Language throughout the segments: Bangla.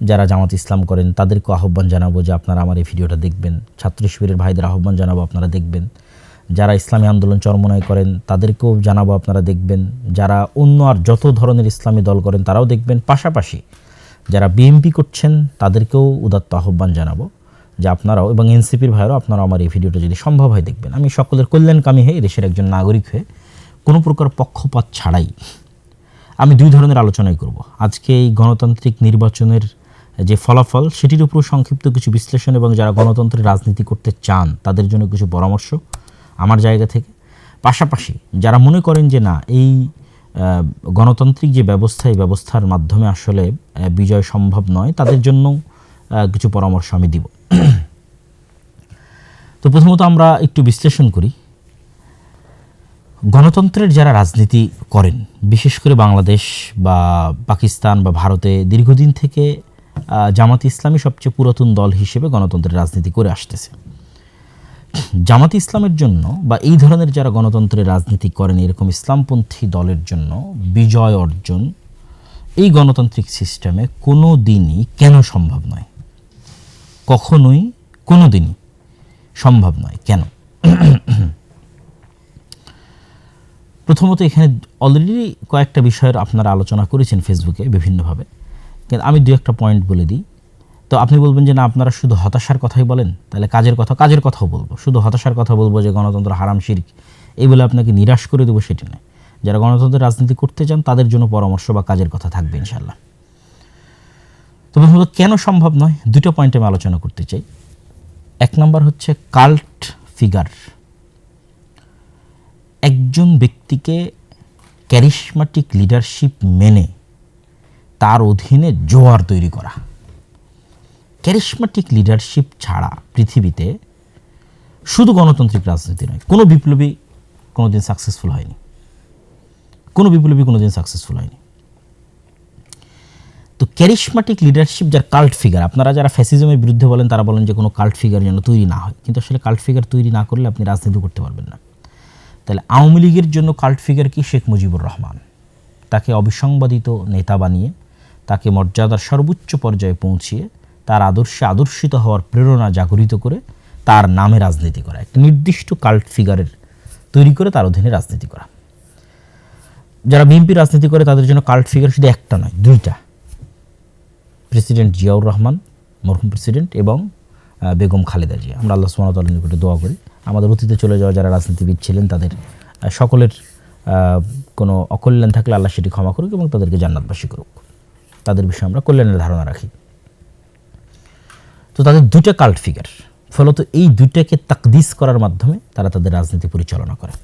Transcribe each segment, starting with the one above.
যারা জামাত ইসলাম করেন তাদেরকে আহ্বান জানাবো যে আপনারা আমার এই ভিডিওটা দেখবেন। ছাত্র শিবিরের ভাইদের আহ্বান জানাবো আপনারা দেখবেন। যারা ইসলামী আন্দোলন চরমনায় করেন তাদেরকেও জানাবো আপনারা দেখবেন। যারা অন্য আর যত ধরনের ইসলামী দল করেন তারাও দেখবেন। পাশাপাশি যারা বিএনপি করছেন তাদেরকেও উদাত্ত আহ্বান জানাবো যে আপনারাও, এবং এনসিপির ভাইরাও আপনারাও আমার এই ভিডিওটা যদি সম্ভব হয় দেখবেন। আমি সকলের কল্যাণকামী হয়ে দেশের একজন নাগরিক হয়ে কোনো প্রকার পক্ষপাত ছাড়াই আমি দুই ধরনের আলোচনাই করব। আজকে এই গণতান্ত্রিক নির্বাচনের যে ফলাফল সেটির উপর সংক্ষিপ্ত কিছু বিশ্লেষণ এবং যারা গণতন্ত্রের রাজনীতি করতে চান তাদের জন্য কিছু পরামর্শ আমার জায়গা থেকে। পাশাপাশি যারা মনে করেন যে না, এই গণতান্ত্রিক যে ব্যবস্থা, এই ব্যবস্থার মাধ্যমে আসলে বিজয় সম্ভব নয়, তাদের জন্য কিছু পরামর্শ আমি দিব। তো প্রথমত আমরা একটু বিশ্লেষণ করি। গণতন্ত্রের যারা রাজনীতি করেন, বিশেষ করে বাংলাদেশ বা পাকিস্তান বা ভারতে দীর্ঘদিন থেকে জামাত ইসলামী সবচেয়ে পুরাতন দল হিসেবে গণতন্ত্রের রাজনীতি করে আসতেছে। জামাত ইসলামের জন্য বা এই ধরনের যারা গণতন্ত্রের রাজনীতি করেন এরকম ইসলামপন্থী দলের জন্য বিজয় অর্জন এই গণতান্ত্রিক সিস্টেমে কোনো দিনই কেন সম্ভব নয়? কখনোই কোনো দিনই সম্ভব নয়। কেন? প্রথমত এখানে অলরেডি কয়েকটা বিষয়ের আপনারা আলোচনা করেছেন ফেসবুকে বিভিন্নভাবে, কিন্তু আমি দু একটা পয়েন্ট বলে দিই। তো আপনি বলবেন যে না, আপনারা শুধু হতাশার কথাই বলেন, তাহলে কাজের কথাও বলবো। শুধু হতাশার কথা বলবো যে গণতন্ত্র হারাম শিরক, এই বলে আপনাকে নিরাশ করে দেবো সেটি নয়। যারা গণতন্ত্রের রাজনীতি করতে চান তাদের জন্য পরামর্শ বা কাজের কথা থাকবে ইনশাল্লাহ। তো প্রথমত কেন সম্ভব নয়, দুটো পয়েন্টে আমি আলোচনা করতে চাই। এক নম্বর হচ্ছে কাল্ট ফিগার। একজন ব্যক্তিকে ক্যারিশমাটিক লিডারশিপ মেনে তার অধীনে জোয়ার তৈরি করা। ক্যারিশমাটিক লিডারশিপ ছাড়া পৃথিবীতে শুধু গণতান্ত্রিক রাজনীতি নয়, কোনো বিপ্লবী কোনোদিন সাকসেসফুল হয়নি। তো ক্যারিশমাটিক লিডারশিপ যার কাল্ট ফিগার, আপনারা যারা ফ্যাসিজমের বিরুদ্ধে বলেন তারা বলেন যে কোনো কাল্ট ফিগার যেন তৈরি না হয়, কিন্তু আসলে কাল্ট ফিগার তৈরি না করলে আপনি রাজনীতি করতে পারবেন না। তাহলে আওয়ামী লীগের জন্য কাল্ট ফিগার কি? শেখ মুজিবুর রহমান। তাকে অবিসংবাদিত নেতা বানিয়ে, তাকে মর্যাদার সর্বোচ্চ পর্যায়ে পৌঁছিয়ে, তার আদর্শে আদর্শিত হওয়ার প্রেরণা জাগরিত করে তার নামে রাজনীতি করা, একটা নির্দিষ্ট কাল্ট ফিগারের তৈরি করে তার অধীনে রাজনীতি করা। যারা বিএনপি রাজনীতি করে তাদের জন্য কাল্ট ফিগার শুধু একটা নয়, দুইটা। প্রেসিডেন্ট জিয়াউর রহমান, মরহুম প্রেসিডেন্ট, এবং বেগম খালেদা জিয়া। আমরা আল্লাহ সুবহানাহু ওয়া তাআলার নিকটে দোয়া করি আমাদের অতীতে চলে যাওয়া যারা রাজনীতিবিদ ছিলেন তাদের সকলের কোনো অকল্যাণ থাকলে আল্লাহ সেটি ক্ষমা করুক এবং তাদেরকে জান্নাতবাসী করুক। তাদের বিষয়ে আমরা কল্যাণের ধারণা রাখি। তো তাদের দুইটা কাল্ট ফিগার, ফলত এই দুইটাকে তাকদিস করার মাধ্যমে তারা তাদের রাজনীতি পরিচালনা করে।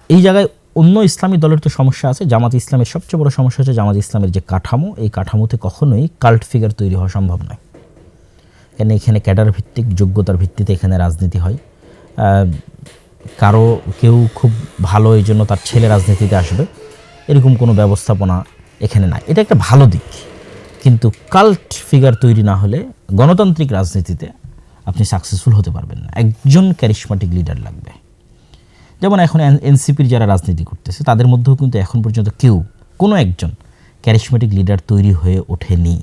এই জায়গায় অন্য ইসলামী দলের তো সমস্যা আছে। জামাত ইসলামের সবচেয়ে বড় সমস্যা হচ্ছে জামাত ইসলামের যে কাঠামো, এই কাঠামোতে কখনোই কাল্ট ফিগার তৈরি হওয়া সম্ভব নয়। কেন? এখানে ক্যাডার ভিত্তিক, যোগ্যতার ভিত্তিতে এখানে রাজনীতি হয়। কেউ খুব ভালো এই জন্য তার ছেলে রাজনীতিতে আসবে, এরকম কোনো ব্যবস্থাপনা এখানে নাই। এটা একটা ভালো দিক, কিন্তু কাল্ট ফিগার তৈরি না হলে গণতান্ত্রিক রাজনীতিতে আপনি সাকসেসফুল হতে পারবেন না। একজন ক্যারিশমাটিক লিডার লাগবে। যেমন এখন এনসিপির যারা রাজনীতি করতেছে তাদের মধ্যেও কিন্তু এখন পর্যন্ত কোনো একজন ক্যারিশমাটিক লিডার তৈরি হয়ে ওঠেনি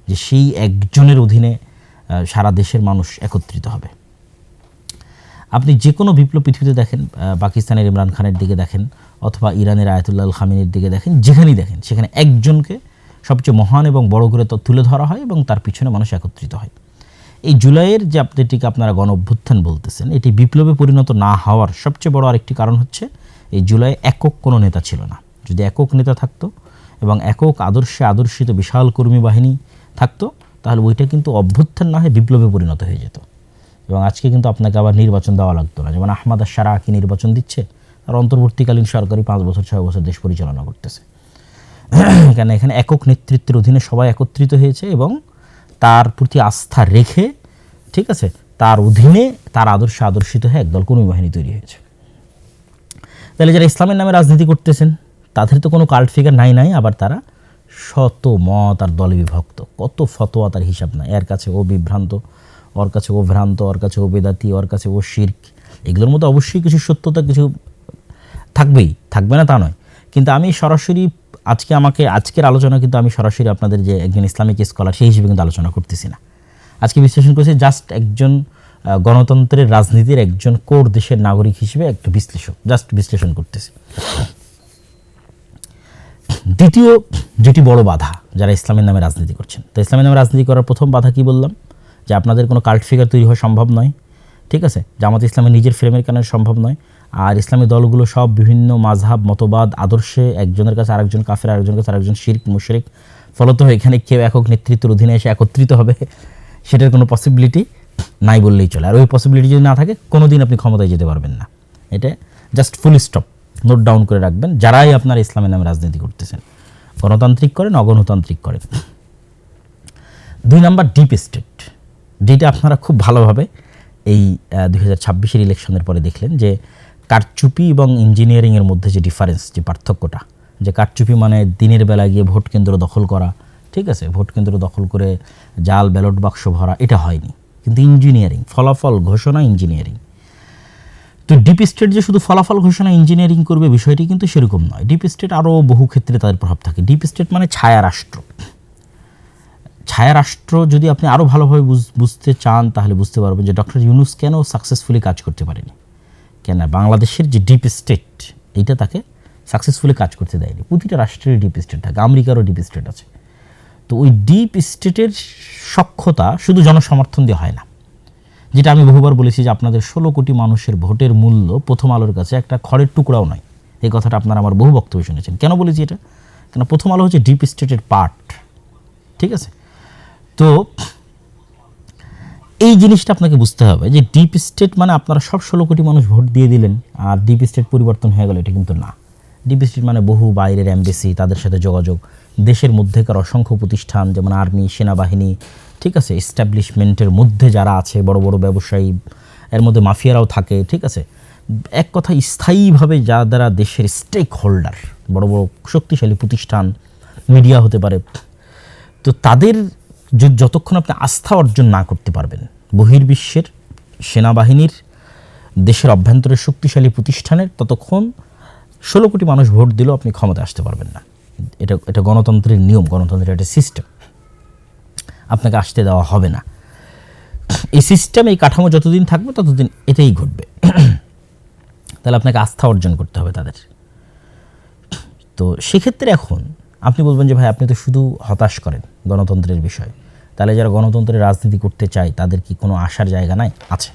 যে সেই একজনের অধীনে সারা দেশের মানুষ একত্রিত হবে। আপনি যে কোনো বিপ্লব পৃথিবীতে দেখেন, পাকিস্তানের ইমরান খানের দিকে দেখেন অথবা ইরানের আয়াতুল্লাহ আল খামিনির দিকে দেখেন, যেখানেই দেখেন সেখানে একজনকে সবচেয়ে মহান এবং বড় করে তুলে ধরা হয় এবং তার পিছনে মানুষ একত্রিত হয়। এই জুলাইয়ের যে যেটিকে আপনারা গণ অভ্যুত্থান বলতেছেন, এটি বিপ্লবে পরিণত না হওয়ার সবচেয়ে বড় আরেকটি কারণ হচ্ছে এই জুলাই একক কোনো নেতা ছিল না। যদি একক নেতা থাকতো এবং একক আদর্শে আদর্শিত বিশাল কর্মী বাহিনী থাকতো, তাহলে ওইটা কিন্তু অভ্যুত্থান না হয়ে বিপ্লবে পরিণত হয়ে যেত এবং আজকে কিন্তু আপনাকে আবার নির্বাচন দেওয়া লাগতো না। যেমন আহমদ আশ-শারা কি নির্বাচন দিচ্ছে, তার অন্তর্বর্তীকালীন সরকারি 5 বছর 6 বছর দেশ পরিচালনা করতেছে। কেন? এখানে একক নেতৃত্বের অধীনে সবাই একত্রিত হয়েছে এবং তার প্রতি আস্থা রেখে, ঠিক আছে, তার অধীনে তার আদর্শে আদর্শিত হয়ে একদল কর্মী বাহিনী তৈরি হয়েছে। তাহলে যারা ইসলামের নামে রাজনীতি করতেছেন তাদের তো কোনো কাল্ট ফিগার নাই, আবার তারা শত মত আর দলে বিভক্ত, কত ফতোয়া তার হিসাব নাই। এর কাছে ও বিভ্রান্ত, ওর কাছে ও ভ্রান্ত, ওর কাছে ও বেদাতি, ওর কাছে ও শিরক। এগুলোর মধ্যে অবশ্যই কিছু সত্যতা কিছু থাকবে না তা নয়, কিন্তু আমি সরাসরি আজকে আজকের আলোচনা কিন্তু আমি সরাসরি আপনাদের যে একজন ইসলামিক স্কলার সেই হিসেবে কিন্তু আলোচনা করতেছি না। আজকে বিশ্লেষণ করছি জাস্ট একজন গণতন্ত্রের রাজনীতির একজন কোর দেশের নাগরিক হিসেবে একটা বিশ্লেষণ করতেছি। দ্বিতীয় যেটি বড় বাধা যারা ইসলামের নামে রাজনীতি করছেন, তো ইসলামের নামে রাজনীতি করার প্রথম বাধা কি বললাম, যে আপনাদের কোনো কাল্ট ফিগার তৈরি হওয়া সম্ভব নয়, ঠিক আছে, জামাত ইসলামের নিজের ফ্রেমের কারণে সম্ভব নয়। আর ইসলামী দলগুলো সব বিভিন্ন মাযহাব, মতবাদ, আদর্শে একজনের কাছে আরেকজন কাফের, আরেকজনের কাছে আরেকজন শিরক, মুশরিক। ফলত এখানে কেউ একক নেতৃত্বের অধীনে এসে একত্রিত হবে সেটার কোনো পসিবিলিটি নাই বললেই চলে। আর ওই পসিবিলিটি যদি না থাকে কোনো দিন আপনি ক্ষমতায় যেতে পারবেন না। এটা just full stop, note down করে রাখবেন যারাই আপনারা ইসলামের নামে রাজনীতি করতেছেন, গণতান্ত্রিক করেন অগণতান্ত্রিক করেন। 2 নাম্বার ডিপ স্টেট, যেটা আপনারা খুব ভালোভাবে এই 2026-এর ইলেকশনের পরে দেখলেন যে কারচুপি এবং ইঞ্জিনিয়ারিংয়ের মধ্যে যে ডিফারেন্স, যে পার্থক্যটা, যে কারচুপি মানে দিনের বেলা গিয়ে ভোট কেন্দ্র দখল করা, ঠিক আছে, ভোট কেন্দ্র দখল করে জাল ব্যালট বাক্স ভরা, এটা হয়নি। কিন্তু ইঞ্জিনিয়ারিং, ফলাফল ঘোষণা, ইঞ্জিনিয়ারিং। তো ডিপ স্টেট যে শুধু ফলাফল ঘোষণা ইঞ্জিনিয়ারিং করবে বিষয়টি কিন্তু সেরকম নয়। ডিপ স্টেট আরও বহু ক্ষেত্রে তাদের প্রভাব থাকে। ডিপ স্টেট মানে ছায়া রাষ্ট্র। ছায়া রাষ্ট্র যদি আপনি আরও ভালোভাবে বুঝতে চান তাহলে বুঝতে পারবেন যে ডক্টর ইউনূস কেন সাকসেসফুলি কাজ করতে পারেনি। কেন বাংলাদেশের যে ডিপ স্টেট এইটা তাকে সাকসেসফুলি কাজ করতে দেয়নি। প্রতিটা রাষ্ট্রের ডিপ স্টেট থাকে, আমেরিকারও ডিপ স্টেট আছে। তো ওই ডিপ স্টেটের সক্ষতা শুধু জনসমর্থন দিয়ে হয় না। যেটা আমি বহুবার বলেছি যে আপনাদের 16 কোটি মানুষের ভোটের মূল্য প্রথম আলোর কাছে একটা খড়ের টুকরাও নয়। এই কথাটা আপনারা আমার বহু বক্তব্য শুনেছেন। কেন বলেছি এটা? কেন প্রথম আলো হচ্ছে ডিপ স্টেটের পার্ট, ঠিক আছে। তো এই জিনিসটা আপনাকে বুঝতে হবে যে ডিপ স্টেট মানে আপনারা সব 16 কোটি মানুষ ভোট দিয়ে দিলেন আর ডিপ স্টেট পরিবর্তন হয়ে গেল, এটা কিন্তু না। ডিপ স্টেট মানে বহু বাইরের এমবেসি, তাদের সাথে যোগাযোগ, দেশের মধ্যেকার অসংখ্য প্রতিষ্ঠান যেমন আর্মি, সেনাবাহিনী, ঠিক আছে, এস্টাবলিশমেন্টের মধ্যে যারা আছে, বড় বড় ব্যবসায়ী, এর মধ্যে মাফিয়ারাও থাকে, ঠিক আছে। এক কথা স্থায়ীভাবে যারা দেশের স্টেক হোল্ডার, বড় বড় শক্তিশালী প্রতিষ্ঠান, মিডিয়া হতে পারে, তো তাদের যতক্ষণ আপনি আস্থা অর্জন না করতে পারবেন, বহির্বিশ্বের সেনাবাহিনীর, দেশের অভ্যন্তরের শক্তিশালী প্রতিষ্ঠানের, ততক্ষণ 16 কোটি মানুষ ভোট দিলেও আপনি ক্ষমতায় আসতে পারবেন না। এটা গণতন্ত্রের নিয়ম, গণতন্ত্রের একটা সিস্টেম, আপনাকে আসতে দেওয়া হবে না। এই সিস্টেম, এই কাঠামো যতদিন থাকবে ততদিন এটাই ঘটবে। তাহলে আপনাকে আস্থা অর্জন করতে হবে তাদের। তো সেক্ষেত্রে এখন আপনি বলবেন যে ভাই আপনি তো শুধু হতাশ করেন গণতন্ত্রের বিষয়, তাহলে যারা গণতন্ত্রের রাজনীতি করতে চায় তাদের কি কোনো আশার জায়গা নাই? আছে।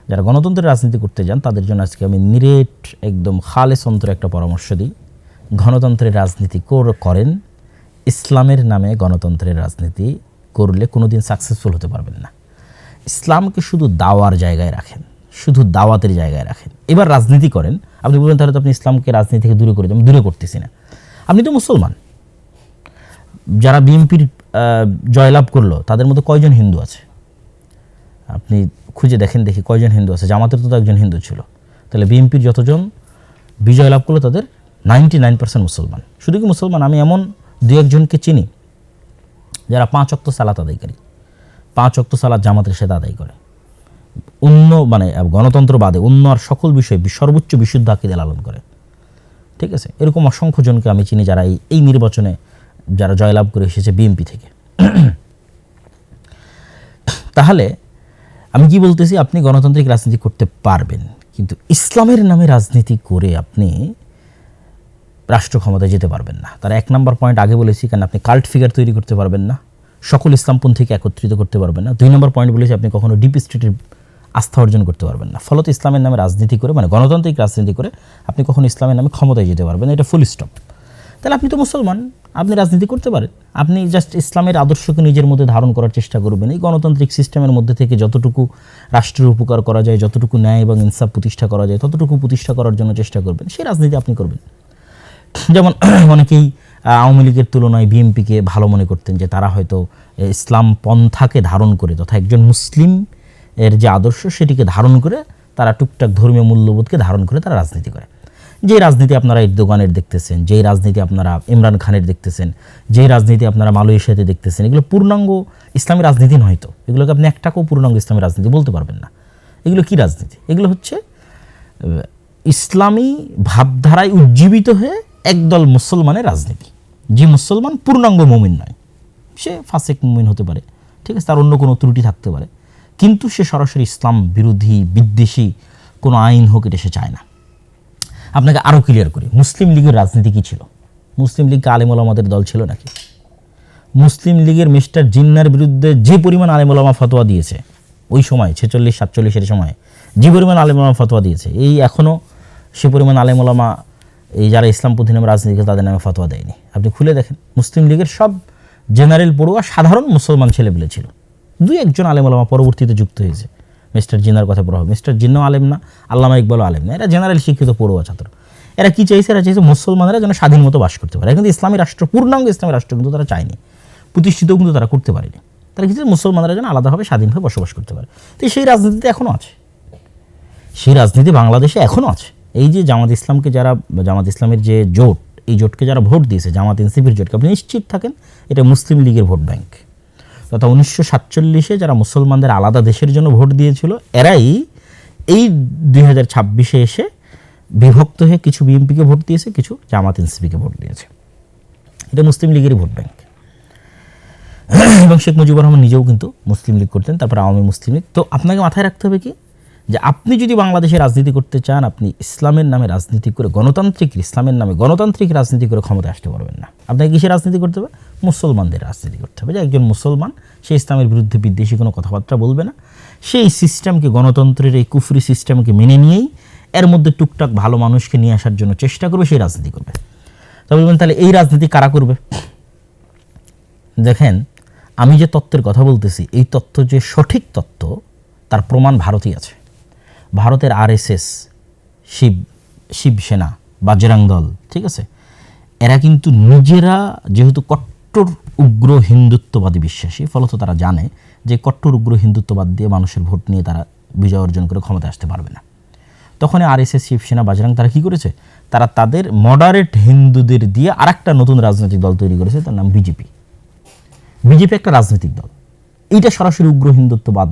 যারা গণতন্ত্রের রাজনীতি করতে যান তাদের জন্য আজকে আমি নিরেট একদম খালেস অন্তরে একটা পরামর্শ দিই, গণতন্ত্রের রাজনীতি করেন, ইসলামের নামে গণতন্ত্রের রাজনীতি করলে কোনো দিন সাকসেসফুল হতে পারবেন না। ইসলামকে শুধু দাওয়ার জায়গায় রাখেন, শুধু দাওয়াতের জায়গায় রাখেন, এবার রাজনীতি করেন। আপনি বলবেন তাহলে তো আপনি ইসলামকে রাজনীতি থেকে দূরে করে দেন। দূরে করতেছি না, আপনি তো মুসলমান। যারা বিএনপির জয়লাভ করলো তাদের মধ্যে কয়জন হিন্দু আছে? আপনি খুঁজে দেখেন, দেখি কয়জন হিন্দু আছে। জামাতের তো একজন হিন্দু ছিল। তাহলে বিএনপির যতজন বিজয় লাভ করলো তাদের 99% মুসলমান। শুধু কি মুসলমান, আমি এমন 2-1 জনকে চিনি যারা 5 ওয়াক্ত সালাত আদায়কারী, 5 ওয়াক্ত সালাত জামাতের সাথে আদায় করে, অন্য মানে গণতন্ত্র বাদে অন্য আর সকল বিষয়ে সর্বোচ্চ বিশুদ্ধ আকীদা লালন করে, ঠিক আছে। এরকম অসংখ্য জনকে আমি চিনি যারা এই নির্বাচনে যারা জয়লাভ করে এসেছে বিএনপি থেকে। তাহলে আমি কি বলতেছি, আপনি গণতান্ত্রিক রাজনীতি করতে পারবেন, কিন্তু ইসলামের নামে রাজনীতি করে আপনি রাষ্ট্র ক্ষমতায় যেতে পারবেন না। তার 1 নম্বর পয়েন্ট আগে বলেছি, কারণ আপনি কাল্ট ফিগার তৈরি করতে পারবেন না, সকল ইসলামপন্থীকে একত্রিত করতে পারবেন না। 2 নম্বর পয়েন্ট বলেছি, আপনি কখনো ডিপ স্টেটের আস্থা অর্জন করতে পারবেন না। ফলত ইসলামের নামে রাজনীতি করে, মানে গণতান্ত্রিক রাজনীতি করে আপনি কখনো ইসলামের নামে ক্ষমতায় যেতে পারবেন না। এটা ফুল স্টপ। তাহলে আপনি তো মুসলমান, আপনি রাজনীতি করতে পারেন, আপনি জাস্ট ইসলামের আদর্শকে নিজের মধ্যে ধারণ করার চেষ্টা করবেন। এই গণতান্ত্রিক সিস্টেমের মধ্যে থেকে যতটুকু রাষ্ট্রের উপকার করা যায়, যতটুকু ন্যায় এবং ইনসাফ প্রতিষ্ঠা করা যায়, ততটুকু প্রতিষ্ঠা করার জন্য চেষ্টা করবেন। সেই রাজনীতি আপনি করবেন। যেমন অনেকেই আওয়ামী লীগের তুলনায় বিএনপিকে ভালো মনে করতেন, যে তারা হয়তো ইসলাম পন্থাকে ধারণ করে, তথা একজন মুসলিম এর যে আদর্শ সেটিকে ধারণ করে, তারা টুকটাক ধর্মীয় মূল্যবোধকে ধারণ করে তারা রাজনীতি করে। যে রাজনীতি আপনারা এরদোগানের দেখতেছেন, যেই রাজনীতি আপনারা ইমরান খানের দেখতেছেন, যেই রাজনীতি আপনারা মালয়েশিয়াতে দেখতেছেন, এগুলো পূর্ণাঙ্গ ইসলামী রাজনীতি নয়। তো এগুলোকে আপনি একটাকেও পূর্ণাঙ্গ ইসলামী রাজনীতি বলতে পারবেন না। এগুলো কি রাজনীতি? এগুলো হচ্ছে ইসলামী ভাবধারায় উজ্জীবিত হয়ে একদল মুসলমানের রাজনীতি। যে মুসলমান পূর্ণাঙ্গ মুমিন নয়, সে ফাসেক মুমিন হতে পারে, ঠিক আছে, তার অন্য কোনো ত্রুটি থাকতে পারে, কিন্তু সে সরাসরি ইসলাম বিরোধী বিদ্বেষী কোনো আইন হোক এটা সে চায় না। আপনাকে আরও ক্লিয়ার করি, মুসলিম লীগের রাজনীতি কী ছিল? মুসলিম লীগ আলেম ওলামাদের দল ছিল নাকি? মুসলিম লীগের মিস্টার জিন্নার বিরুদ্ধে যে পরিমাণ আলেম ওলামা ফতোয়া দিয়েছে ওই সময় 46-47 সময়ে, যে পরিমাণ আলেম ওলামা ফতোয়া দিয়েছে, এই এখনও সে পরিমাণ আলেম ওলামা এই যারা ইসলামপন্থী নামে রাজনীতি করে তাদের নামে ফতোয়া দেয়নি। আপনি খুলে দেখেন, মুসলিম লীগের সব জেনারেল পড়ুয়া সাধারণ মুসলমান ছেলেপেলে ছিল। 2-1 আলেম ওলামা পরবর্তীতে যুক্ত হয়েছে মিস্টার জিন্নার কথা প্রভাব। মিস্টার জিন্নাও আলেম না, আল্লামা ইকবালও আলেম না, এরা জেনারেল শিক্ষিত পড়ুয়া ছাত্র। এরা কী চাইছে? এরা চাইছে মুসলমানরা যেন স্বাধীন মতো বাস করতে পারে। কিন্তু ইসলামী রাষ্ট্র, পূর্ণাঙ্গ ইসলামী রাষ্ট্র কিন্তু তারা চায়নি, প্রতিষ্ঠিতও কিন্তু তারা করতে পারেনি। তারা কিছু মুসলমানরা যেন আলাদাভাবে স্বাধীনভাবে বসবাস করতে পারে। তো সেই রাজনীতিতে এখনও আছে, সেই রাজনীতি বাংলাদেশে এখনও আছে। এই যে জামাত ইসলামকে যারা, জামাত ইসলামের যে জোট, এই জোটকে যারা ভোট দিয়েছে, জামাত এনসিপির জোটকে, আপনি নিশ্চিত থাকেন এটা মুসলিম লীগের ভোট ব্যাংক। তথা 1947 যারা মুসলমানদের আলাদা দেশের জন্য ভোট দিয়েছিল, এরাই এই 2026 এসে বিভক্ত হয়ে কিছু বিএনপিকে ভোট দিয়েছে, কিছু জামাত এনসিপিকে ভোট দিয়েছে। এটা মুসলিম লীগেরই ভোট ব্যাংক। এবং শেখ মুজিবুর রহমান নিজেও কিন্তু মুসলিম লীগ করতেন, তারপর আওয়ামী মুসলিম লীগ। তো আপনাকে মাথায় রাখতে হবে কি, যে আপনি যদি বাংলাদেশে রাজনীতি করতে চান, আপনি ইসলামের নামে রাজনীতি করে, গণতান্ত্রিক ইসলামের নামে গণতান্ত্রিক রাজনীতি করে ক্ষমতায় আসতে পারবেন না। আপনাকে কিসের রাজনীতি করতে হবে? মুসলমানদের রাজনীতি করতে হবে। যে একজন মুসলমান, সে ইসলামের বিরুদ্ধে বিদ্বেষী কোনো কথাবার্তা বলবে না, সেই সিস্টেমকে, গণতন্ত্রের এই কুফরি সিস্টেমকে মেনে নিয়েই এর মধ্যে টুকটাক ভালো মানুষকে নিয়ে আসার জন্য চেষ্টা করবে, সেই রাজনীতি করবে। তবে বলবেন তাহলে এই রাজনীতি কারা করবে? দেখেন, আমি যে তত্ত্বের কথা বলতেছি, এই তত্ত্ব যে সঠিক তত্ত্ব তার প্রমাণ ভারতেই আছে। ভারতের আরএসএস, শিবসেনা, বাজরাং দল, ঠিক আছে, এরা কিন্তু নিজেরা যেহেতু কট্টর উগ্র হিন্দুত্ববাদী বিশ্বাসী, ফলত তারা জানে যে কট্টর উগ্র হিন্দুত্ববাদ দিয়ে মানুষের ভোট নিয়ে তারা বিজয় অর্জন করে ক্ষমতায় আসতে পারবে না। তখন আরএসএস, শিবসেনা, বাজরাং তারা কী করেছে? তারা তাদের মডারেট হিন্দুদের দিয়ে আরেকটা নতুন রাজনৈতিক দল তৈরি করেছে, তার নাম বিজেপি। বিজেপি একটা রাজনৈতিক দল, এইটা সরাসরি উগ্র হিন্দুত্ববাদ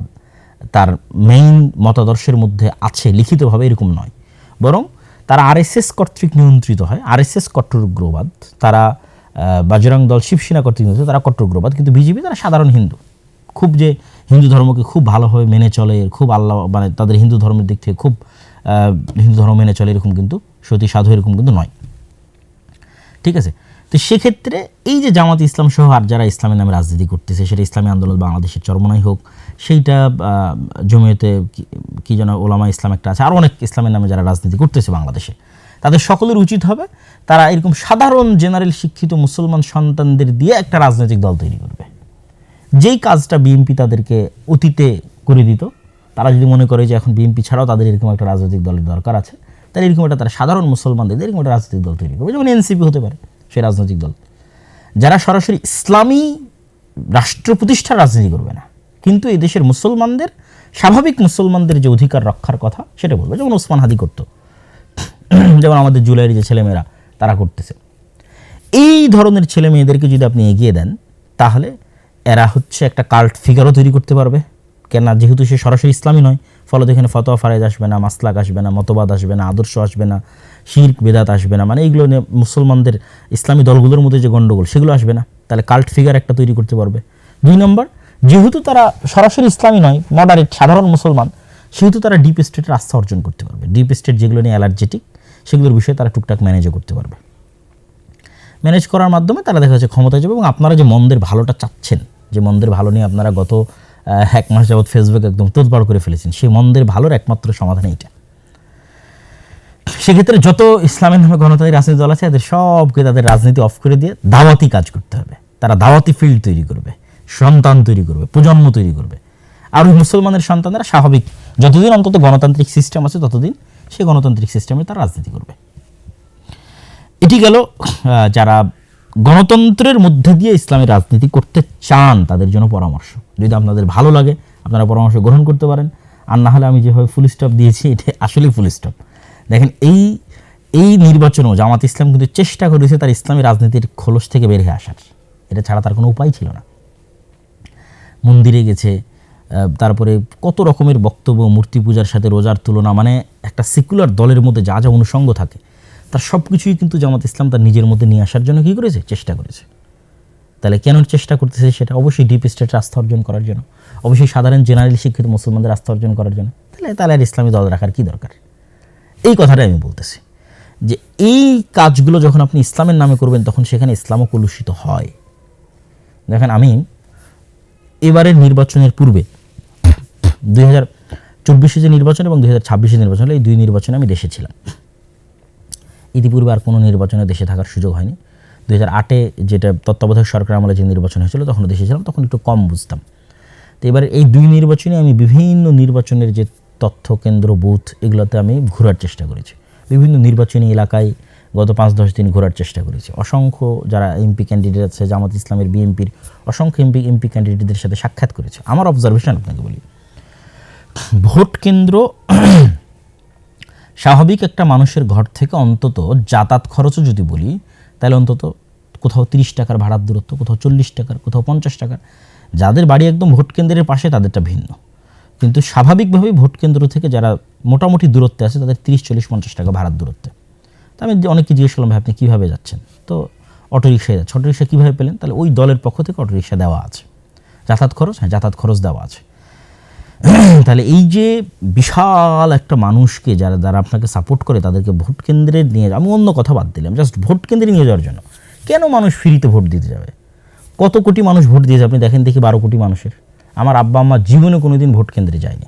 তার মেইন মতাদর্শের মধ্যে আছে লিখিতভাবে, এরকম নয়, বরং তারা আরএসএস কর্তৃক নিয়ন্ত্রিত হয়। আরএসএস কট্টর উগ্রবাদ, তারা বাজরং দল, শিবসেনা কর্তৃক নিয়ন্ত্রিত, তারা কট্টর উগ্রবাদ। কিন্তু বিজেপি তারা সাধারণ হিন্দু, খুব যে হিন্দু ধর্মকে খুব ভালোভাবে মেনে চলে, খুব আল্লাহ মানে তাদের হিন্দু ধর্মের দিক থেকে খুব হিন্দু ধর্ম মেনে চলে এরকম কিন্তু, সতী সাধু এরকম কিন্তু নয়, ঠিক আছে। তো সেক্ষেত্রে এই যে জামাত ইসলাম সহ আর যারা ইসলামের নামে রাজনীতি করতেছে, সেটা ইসলামী আন্দোলন বাংলাদেশের চরমনাই হোক, সেইটা জমিয়তে কি যেন ওলামা ইসলাম একটা আছে, আর অনেক ইসলামের নামে যারা রাজনীতি করতেছে বাংলাদেশে, তাদের সকলের উচিত হবে তারা এরকম সাধারণ জেনারেল শিক্ষিত মুসলমান সন্তানদের দিয়ে একটা রাজনৈতিক দল তৈরি করবে। যেই কাজটা বিএনপি তাদেরকে অতীতে করে দিত, তারা যদি মনে করে যে এখন বিএনপি ছাড়াও তাদের এরকম একটা রাজনৈতিক দলের দরকার আছে, তাহলে এরকম একটা তারা সাধারণ মুসলমানদের এরকম একটা রাজনৈতিক দল তৈরি করবে, যেমন এনসিপি হতে পারে সেই রাজনৈতিক দল, যারা সরাসরি ইসলামী রাষ্ট্র প্রতিষ্ঠার রাজনীতি করবে না, কিন্তু এই দেশের মুসলমানদের, স্বাভাবিক মুসলমানদের যে অধিকার রক্ষার কথা সেটা বলবে, যেমন ওসমান হাদি করতো, যেমন আমাদের জুলাইয়ের যে ছেলেমেয়েরা তারা করতেছে। এই ধরনের ছেলে মেয়েদেরকে যদি আপনি এগিয়ে দেন, তাহলে এরা হচ্ছে একটা কাল্ট ফিগারও তৈরি করতে পারবে। কেননা যেহেতু সে সরাসরি ইসলামী নয়, ফলত এখানে ফতোয়া ফারাইজ আসবে না, মাসলাক আসবে না, মতবাদ আসবে না, আদর্শ আসবে না, শিরক বেদাত আসবে না, মানে এইগুলো নিয়ে মুসলমানদের ইসলামী দলগুলোর মধ্যে যে গণ্ডগোল সেগুলো আসবে না। তাহলে কাল্ট ফিগার একটা তৈরি করতে পারবে। 2 নম্বর, যেহেতু তারা সরাসরি ইসলামী নয়, মডারেট সাধারণ মুসলমান, সেহেতু তারা ডিপ স্টেটের আস্থা অর্জন করতে পারবে। ডিপ স্টেট যেগুলো নিয়ে অ্যালার্জেটিক, সেগুলোর বিষয়ে তারা টুকটাক ম্যানেজও করতে পারবে। ম্যানেজ করার মাধ্যমে তারা দেখা যাচ্ছে ক্ষমতায় যাবে। এবং আপনারা যে মন্দের ভালোটা চাচ্ছেন, যে মন্দের ভালো নিয়ে আপনারা গত 1 মাস যাবৎ ফেসবুক একদম তোড়পাড় করে ফেলেছেন, সেই মন্দের ভালোর একমাত্র সমাধান এইটা। সেক্ষেত্রে যত ইসলামের নামে গণতান্ত্রিক রাজনীতি দল আছে, এদের সবকে তাদের রাজনীতি অফ করে দিয়ে দাওয়াতি কাজ করতে হবে। তারা দাওয়াতি ফিল্ড তৈরি করবে, সন্তান তৈরি করবে, প্রজন্ম তৈরি করবে। আর ওই মুসলমানের সন্তানরা স্বাভাবিক, যতদিন অন্তত গণতান্ত্রিক সিস্টেম আছে ততদিন সেই গণতান্ত্রিক সিস্টেমে তারা রাজনীতি করবে। এটি গেল যারা গণতন্ত্রের মধ্যে দিয়ে ইসলামের রাজনীতি করতে চান তাদের জন্য পরামর্শ। যদি আপনাদের ভালো লাগে আপনারা পরামর্শ গ্রহণ করতে পারেন, আর না হলে আমি যেভাবে ফুল স্টপ দিয়েছি এটা আসলেই ফুল স্টপ। দেখেন, এই নির্বাচনেও জামাত ইসলাম কিন্তু চেষ্টা করেছে তার ইসলামী রাজনীতির খোলস থেকে বের হয়ে আসার, এটা ছাড়া তার কোনো উপায় ছিল না। মন্দিরে গেছে, তারপরে কত রকমের বক্তব্য, মূর্তি পূজার সাথে রোজার তুলনা, মানে একটা সেকুলার দলের মধ্যে যা যা অনুষঙ্গ থাকে তার সব কিছুই কিন্তু জামাত ইসলাম তার নিজের মধ্যে নিয়ে আসার জন্য কী করেছে, চেষ্টা করেছে। তাহলে কেন চেষ্টা করতেছে? সেটা অবশ্যই ডিপ স্টেটের আস্থা অর্জন করার জন্য, অবশ্যই সাধারণ জেনারেল শিক্ষিত মুসলমানদের আস্থা অর্জন করার জন্য। তাহলে আর ইসলামী দল রাখার কী দরকার? এই কথাটাই আমি বলতেছি, যে এই কাজগুলো যখন আপনি ইসলামের নামে করবেন তখন সেখানে ইসলামও কলুষিত হয়। দেখেন, আমি এবারের নির্বাচনের পূর্বে 2024 যে নির্বাচন এবং 2026 নির্বাচন, এই দুই নির্বাচনে আমি দেশে ছিলাম। ইতিপূর্বে আর কোনো নির্বাচনে দেশে থাকার সুযোগ হয়নি। 2008 যেটা তত্ত্বাবধায়ক সরকার আমলে যে নির্বাচন হয়েছিল তখন দেশে ছিলাম, তখন একটু কম বুঝতাম। তো এবার এই দুই নির্বাচনে আমি বিভিন্ন নির্বাচনের যে তথ্য কেন্দ্র, বুথ, এগুলোতে আমি ঘোরার চেষ্টা করেছি। বিভিন্ন নির্বাচনী এলাকায় গত 5-10 দিন ঘোরার চেষ্টা করেছি। অসংখ্য যারা এমপি ক্যান্ডিডেট আছে, জামাত ইসলামের, বিএনপির অসংখ্য এমপি ক্যান্ডিডেটদের সাথে সাক্ষাৎ করেছি। আমার অবজারভেশন আপনাকে বলি, ভোট কেন্দ্র স্বাভাবিক একটা মানুষের ঘর থেকে অন্তত যাতায়াত খরচও যদি বলি, তাহলে অন্তত কোথাও 30 টাকার ভাড়ার দূরত্ব, কোথাও 40 টাকার, কোথাও 50 টাকার। যাদের বাড়ি একদম ভোট কেন্দ্রের পাশে তাদেরটা ভিন্ন, কিন্তু স্বাভাবিকভাবেই ভোট কেন্দ্র থেকে যারা মোটামুটি দূরত্বে আছে তাদের 30, 40, 50 টাকা ভাড়ার দূরত্বে। তা আমি অনেককে জিজ্ঞেস করলাম, ভাই আপনি কীভাবে যাচ্ছেন? তো অটোরিকশায় যাচ্ছে। অটোরিকশা কীভাবে পেলেন? তাহলে ওই দলের পক্ষ থেকে অটোরিকশা দেওয়া আছে। যাতায়াত খরচ, হ্যাঁ যাতায়াত খরচ দেওয়া আছে। তাহলে এই যে বিশাল একটা মানুষকে যারা আপনাকে সাপোর্ট করে তাদেরকে ভোট কেন্দ্রে নিয়ে, আমি অন্য কথা বাদ দিলাম, জাস্ট ভোট কেন্দ্রে নিয়ে যাওয়ার জন্য কেন মানুষ ফ্রিতে ভোট দিতে যাবে? কত কোটি মানুষ ভোট দিয়েছে আপনি দেখেন দেখি, 12 কোটি মানুষের। আমার আব্বা আম্মা জীবনে কোনো দিন ভোট কেন্দ্রে যায়নি,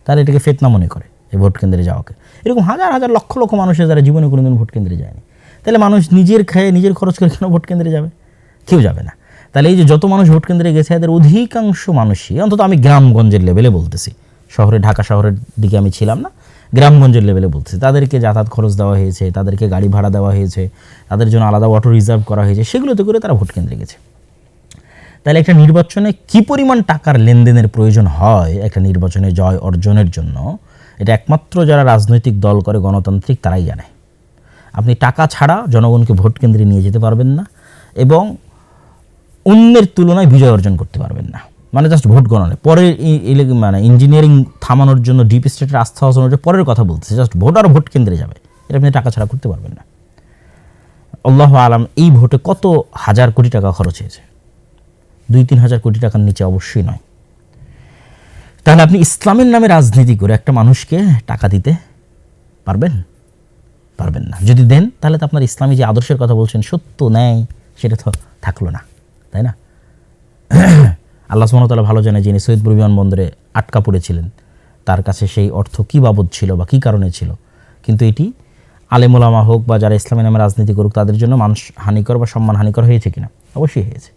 তারা এটাকে ফেতনা মনে করে এই ভোট কেন্দ্রে যাওয়াকে। এরকম হাজার হাজার লক্ষ লক্ষ মানুষের যারা জীবনে কোনো দিন ভোট কেন্দ্রে যায়নি। তাহলে মানুষ নিজের খেয়ে নিজের খরচ করে কেন ভোট কেন্দ্রে যাবে? কেউ যাবে না। তাহলে এই যে যত মানুষ ভোট কেন্দ্রে গেছে এদের অধিকাংশ মানুষই, অন্তত আমি গ্রামগঞ্জের লেভেলে বলতেছি, শহরে ঢাকা শহরের দিকে আমি ছিলাম না, গ্রামগঞ্জের লেভেলে বলতেছি, তাদেরকে যাতায়াত খরচ দেওয়া হয়েছে, তাদেরকে গাড়ি ভাড়া দেওয়া হয়েছে, তাদের জন্য আলাদা অটো রিজার্ভ করা হয়েছে, সেগুলোতে করে তারা ভোট কেন্দ্রে গেছে। তাহলে একটা নির্বাচনে কী পরিমাণ টাকার লেনদেনের প্রয়োজন হয় একটা নির্বাচনে জয় অর্জনের জন্য, এটা একমাত্র যারা রাজনৈতিক দল করে, গণতান্ত্রিক, তারাই জানে। আপনি টাকা ছাড়া জনগণকে ভোট কেন্দ্রে নিয়ে যেতে পারবেন না এবং অন্যের তুলনায় বিজয় অর্জন করতে পারবেন না। মানে জাস্ট ভোট গণনা পরে, মানে ইঞ্জিনিয়ারিং থামানোর জন্য, ডিপ স্টেটের আস্থা অর্জনের জন্য পরের কথা বলতেছে, জাস্ট ভোট আর ভোট কেন্দ্রে যাবে, এটা আপনি টাকা ছাড়া করতে পারবেন না। আল্লাহু আলাম এই ভোটে কত হাজার কোটি টাকা খরচ হয়েছে, 2-3 হাজার কোটি টাকার নিচে অবশ্যই নয়। তাহলে আপনি ইসলামের নামে রাজনীতি করে একটা মানুষকে টাকা দিতে পারবেন? পারবেন না। যদি দেন তাহলে তো আপনার ইসলামী যে আদর্শের কথা বলছেন, সত্য ন্যায়, সেটা তো থাকলো না, তাই না? আল্লাহ সুবহানাহু ওয়া তাআলা ভালো জানে, যিনি সৈয়দপুর বিমানবন্দরে আটকা পড়েছিলেন তার কাছে সেই অর্থ কী বাবদ ছিল বা কী কারণে ছিল। কিন্তু এটি আলেম ওলামা হোক বা যারা ইসলামের নামে রাজনীতি করুক, তাদের জন্য মানুষ হানিকর বা সম্মান হানিকর হয়েছে কিনা? অবশ্যই হয়েছে।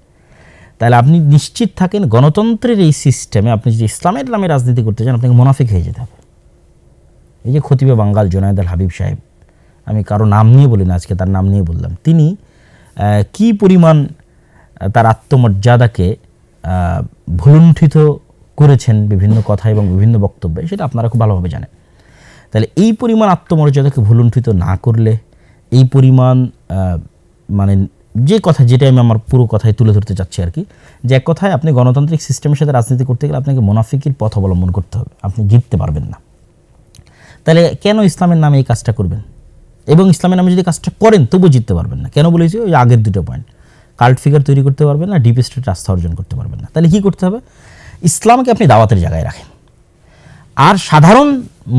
তাহলে আপনি নিশ্চিত থাকেন, গণতন্ত্রের এই সিস্টেমে আপনি যদি ইসলামের নামে রাজনীতি করতে চান, আপনাকে মুনাফিক হয়ে যেতে হবে। এই যে খতিবে বাঙ্গাল জুনায়েদ আল হাবিব সাহেব, আমি কারো নাম নিয়ে বলি না, আজকে তার নাম নিয়ে বললাম, তিনি কি পরিমাণ তার আত্মমর্যাদাকে ভুলুণ্ঠিত করেছেন বিভিন্ন কথা এবং বিভিন্ন বক্তব্যে, সেটা আপনারা খুব ভালোভাবে জানেন। তাহলে এই পরিমাণ আত্মমর্যাদাকে ভুলুণ্ঠিত না করলে, এই পরিমাণ মানে যে কথা, যেটা আমি আমার পুরো কথায় তুলে ধরতে চাচ্ছি আর কি, যে এক কথায় আপনি গণতান্ত্রিক সিস্টেমের সাথে রাজনীতি করতে গেলে আপনাকে মুনাফিকির পথ অবলম্বন করতে হবে, আপনি জিততে পারবেন না। তাহলে কেন ইসলামের নামে এই কাজটা করবেন? এবং ইসলামের নামে যদি কাজটা করেন তবুও জিততে পারবেন না। কেন বলেছি? ওই আগের দুটো পয়েন্ট, কাল্ট ফিগার তৈরি করতে পারবেন না, ডিপ স্টেট আস্থা অর্জন করতে পারবেন না। তাহলে কী করতে হবে? ইসলামকে আপনি দাওয়াতের জায়গায় রাখেন, আর সাধারণ